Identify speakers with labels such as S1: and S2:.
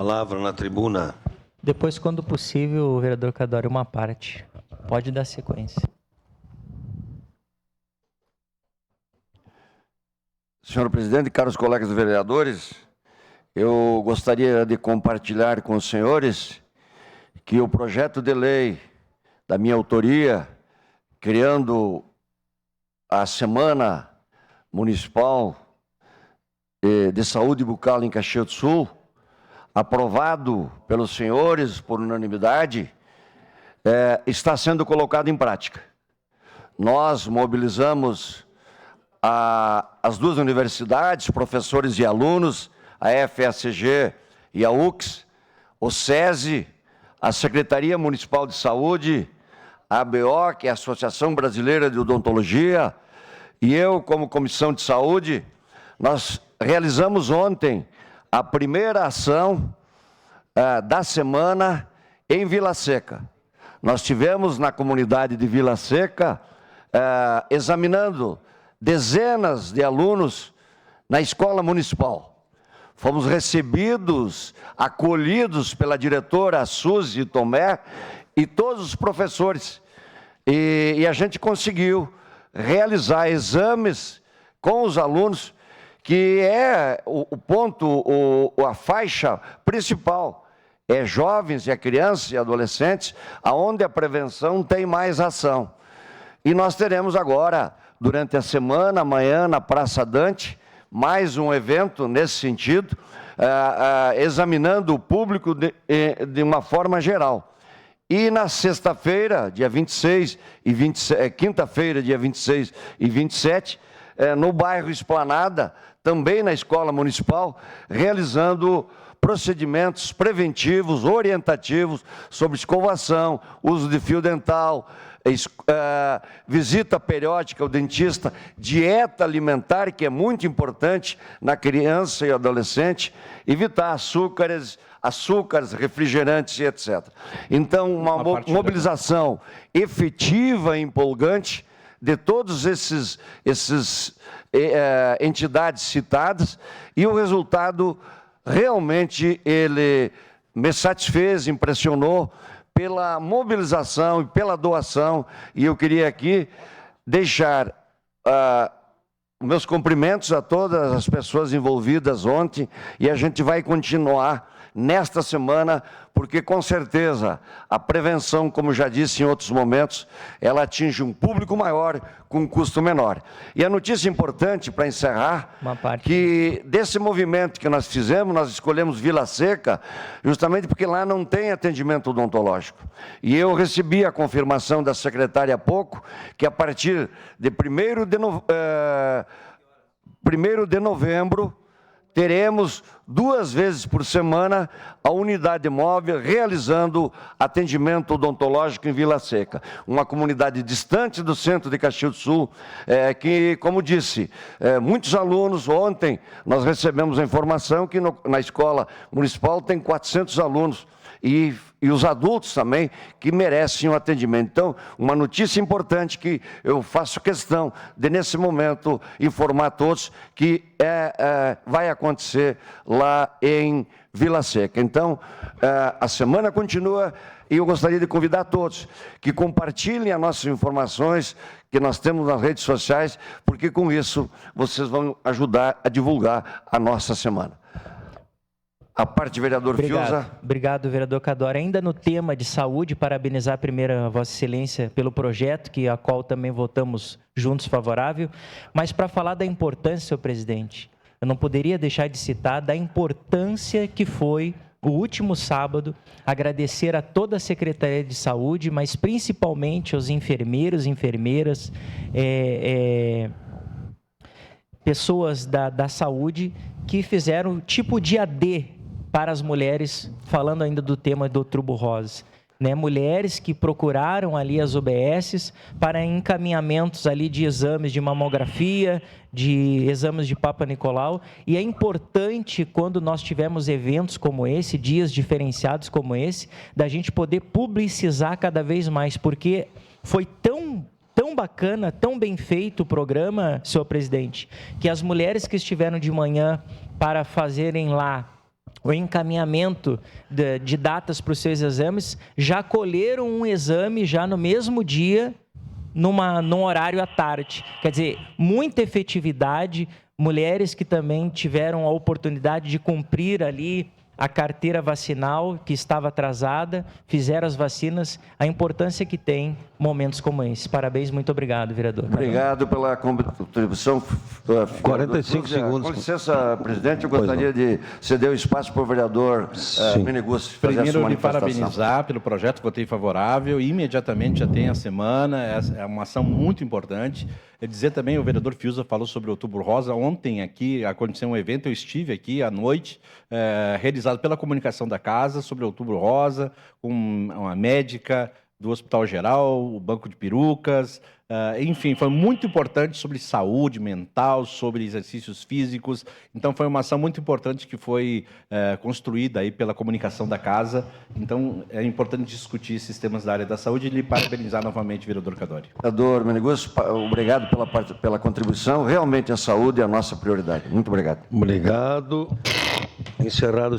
S1: Palavra na tribuna.
S2: Depois, quando possível, o vereador Cadore, uma parte. Pode dar sequência.
S3: Senhor presidente, caros colegas vereadores, eu gostaria de compartilhar com os senhores que o projeto de lei da minha autoria, criando a Semana Municipal de Saúde Bucal em Caxias do Sul, aprovado pelos senhores por unanimidade, está sendo colocado em prática. Nós mobilizamos as duas universidades, professores e alunos, a FSG e a UX, o SESI, a Secretaria Municipal de Saúde, a ABO, que é a Associação Brasileira de Odontologia, e eu, como Comissão de Saúde, nós realizamos ontem a primeira ação da semana em Vila Seca. Nós tivemos na comunidade de Vila Seca, examinando dezenas de alunos na escola municipal. Fomos recebidos, acolhidos pela diretora Suzy Tomé e todos os professores. E a gente conseguiu realizar exames com os alunos, que é o ponto, a faixa principal. É jovens, é crianças e adolescentes, aonde a prevenção tem mais ação. E nós teremos agora, durante a semana, amanhã, na Praça Dante, mais um evento nesse sentido, examinando o público de uma forma geral. E na sexta-feira, dia 26 e quinta-feira, dia 26 e 27, no bairro Esplanada, também na Escola Municipal, realizando procedimentos preventivos, orientativos sobre escovação, uso de fio dental, visita periódica ao dentista, dieta alimentar, que é muito importante na criança e adolescente, evitar açúcares, refrigerantes e etc. Então, uma mobilização efetiva e empolgante de todos esses entidades citadas, e o resultado realmente ele me satisfez, impressionou pela mobilização e pela doação, e eu queria aqui deixar meus cumprimentos a todas as pessoas envolvidas ontem, e a gente vai continuar nesta semana, porque com certeza a prevenção, como já disse em outros momentos, ela atinge um público maior com um custo menor. E a notícia importante para encerrar, que desse movimento que nós fizemos, nós escolhemos Vila Seca, justamente porque lá não tem atendimento odontológico. E eu recebi a confirmação da secretária há pouco, que a partir de 1º de novembro, teremos 2 vezes por semana a unidade móvel realizando atendimento odontológico em Vila Seca. Uma comunidade distante do centro de Caxias do Sul, que, como disse, muitos alunos, ontem nós recebemos a informação que na escola municipal tem 400 alunos, e os adultos também, que merecem um atendimento. Então, uma notícia importante que eu faço questão de, nesse momento, informar a todos que vai acontecer lá em Vila Seca. Então, a semana continua, e eu gostaria de convidar todos que compartilhem as nossas informações que nós temos nas redes sociais, porque com isso vocês vão ajudar a divulgar a nossa semana. A parte, vereador Fiuza.
S2: Obrigado, vereador Cadore. Ainda no tema de saúde, parabenizar primeiro a Vossa Excelência pelo projeto, a qual também votamos juntos favorável, mas para falar da importância, senhor presidente, eu não poderia deixar de citar da importância que foi o último sábado, agradecer a toda a Secretaria de Saúde, mas principalmente aos enfermeiros, enfermeiras, pessoas da saúde que fizeram tipo dia D para as mulheres, falando ainda do tema do Outubro Rosa, né? Mulheres que procuraram ali as OBSs para encaminhamentos ali de exames de mamografia, de exames de Papa Nicolau, e é importante, quando nós tivermos eventos como esse, dias diferenciados como esse, da gente poder publicizar cada vez mais, porque foi tão bacana, tão bem feito o programa, senhor presidente, que as mulheres que estiveram de manhã para fazerem lá o encaminhamento de datas para os seus exames, já colheram um exame já no mesmo dia, num horário à tarde. Quer dizer, muita efetividade, mulheres que também tiveram a oportunidade de cumprir ali a carteira vacinal que estava atrasada, fizeram as vacinas, a importância que tem momentos como esse. Parabéns, muito obrigado, vereador.
S3: Obrigado pela contribuição.
S1: 45 segundos.
S3: Com licença, presidente, eu gostaria de ceder o espaço para o vereador Menegus fazer a sua
S4: Primeiro, lhe
S3: manifestação.
S4: parabenizar pelo projeto, votei favorável, imediatamente já tem a semana, é uma ação muito importante. Dizer também, o vereador Fiuza falou sobre o Outubro Rosa, ontem aqui aconteceu um evento, eu estive aqui à noite, realizado pela comunicação da casa, sobre o Outubro Rosa, com uma médica do Hospital Geral, o Banco de Perucas, enfim, foi muito importante sobre saúde mental, sobre exercícios físicos. Então, foi uma ação muito importante que foi construída aí pela comunicação da casa. Então, é importante discutir esses temas da área da saúde e lhe parabenizar novamente, vereador Cadori.
S3: Vereador Menegus, obrigado pela contribuição. Realmente, a saúde é a nossa prioridade. Muito obrigado.
S1: Obrigado. Encerrado.